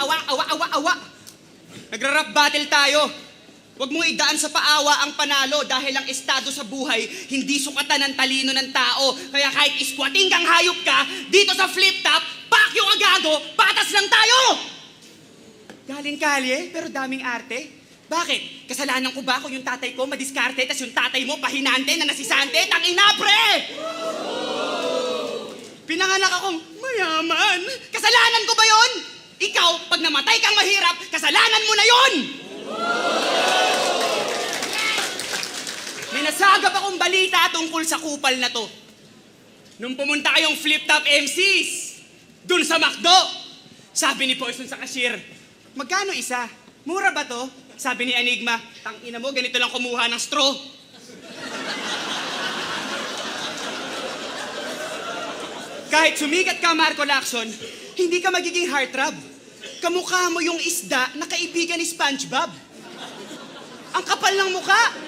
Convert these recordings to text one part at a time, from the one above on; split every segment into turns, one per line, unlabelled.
awa. Nagra-rap battle tayo. Huwag mong idaan sa paawa ang panalo dahil ang estado sa buhay, hindi sukatan ng talino ng tao. Kaya kahit isquating kang hayop ka, dito sa flip top, pakyo agago, patas lang tayo! Galing kalye, pero daming arte. Bakit? Kasalanan ko ba kung yung tatay ko madiskarte, tas yung tatay mo pahinante na nasisante? Tangina, pre! Pinanganak akong mayaman. Kasalanan ko ba yon? Ikaw, pag namatay kang mahirap, kasalanan mo na yon! May nasagap akong balita tungkol sa kupal na to. Nung pumunta kayong flip-top MCs, dun sa McDo, sabi ni Poison sa cashier, magkano isa? Mura ba to? Sabi ni Enigma, tangina mo, ganito lang kumuha ng straw. Kahit sumikat ka, Marco Lacson, hindi ka magiging heartthrob. Kamukha mo yung isda na kaibigan ni SpongeBob. Ang kapal ng mukha.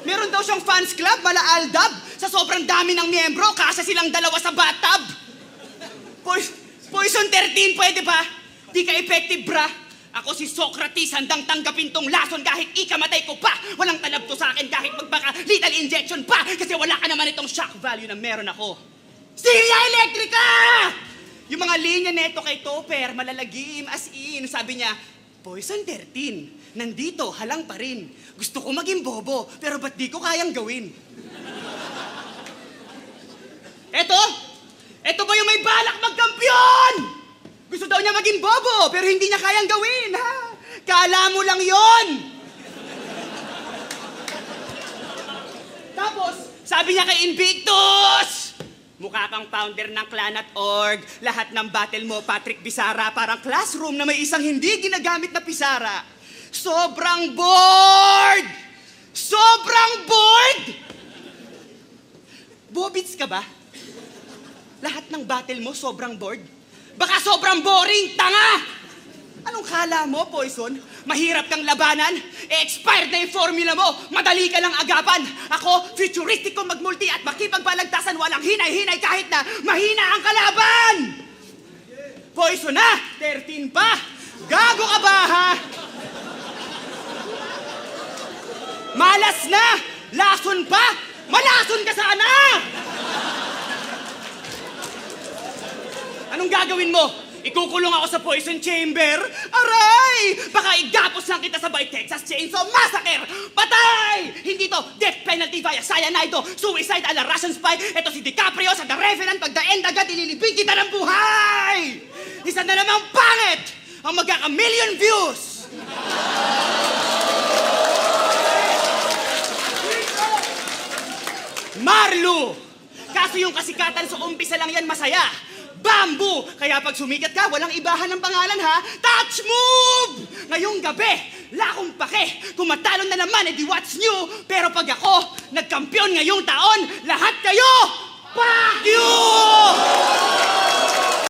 Meron daw siyang fans club, mala Aldab. Sa sobrang dami ng miyembro, kasya silang dalawa sa bathtub. Poison 13, pwede ba? Di ka effective, bra. Ako si Socrates, handang tanggapin tong lason kahit ikamatay ko pa. Walang talab to sa akin kahit magbaka lethal injection pa. Kasi wala ka naman itong shock value na meron ako. Silya Electrica! Yung mga linya neto kay Topper, malalagim as in. Sabi niya, Poison 13, nandito, halang pa rin. Gusto ko maging bobo, pero ba't di ko kayang gawin? Eto ba yung may balak magkampiyon? Gusto daw niya maging bobo, pero hindi niya kayang gawin, ha? Kala mo lang yon. Tapos, sabi niya kay Invictus, mukha kang founder ng Clan.org. Lahat ng battle mo, Patrick Bisara, parang classroom na may isang hindi ginagamit na pisara. Sobrang bored! Sobrang bored! Bobits ka ba? Lahat ng battle mo, sobrang bored? Baka sobrang boring, tanga! Anong kala mo, Poison? Mahirap kang labanan? Expired na yung formula mo! Madali ka lang agapan! Ako, futuristic kong magmulti at makipagbalagtasan, walang hinay-hinay kahit na mahina ang kalaban! Poison na! 13 pa! Gago ka ba, ha? Malas na! Lason pa! Malason ka sana! Anong gagawin mo? Ikukulong ako sa poison chamber? Aray! Baka igapos lang kita sa by Texas Chainsaw Massacre! Patay! Hindi to death penalty via cyanide to. Suicide a la Russian spy. Ito si DiCaprio sa The Revenant. Pag the end agad, ililibig kita ng buhay! Isa na namang pangit! Ang magkaka-million views! Marlo! Kaso yung kasikatan sa umpisa lang yan masaya. Bamboo! Kaya pag sumikat ka, walang ibahan ng pangalan, ha? Touch move! Ngayong gabi, lakong pake. Kung matalo na naman, edi what's new? Pero pag ako, nagkampiyon ngayong taon, lahat kayo, fuck you!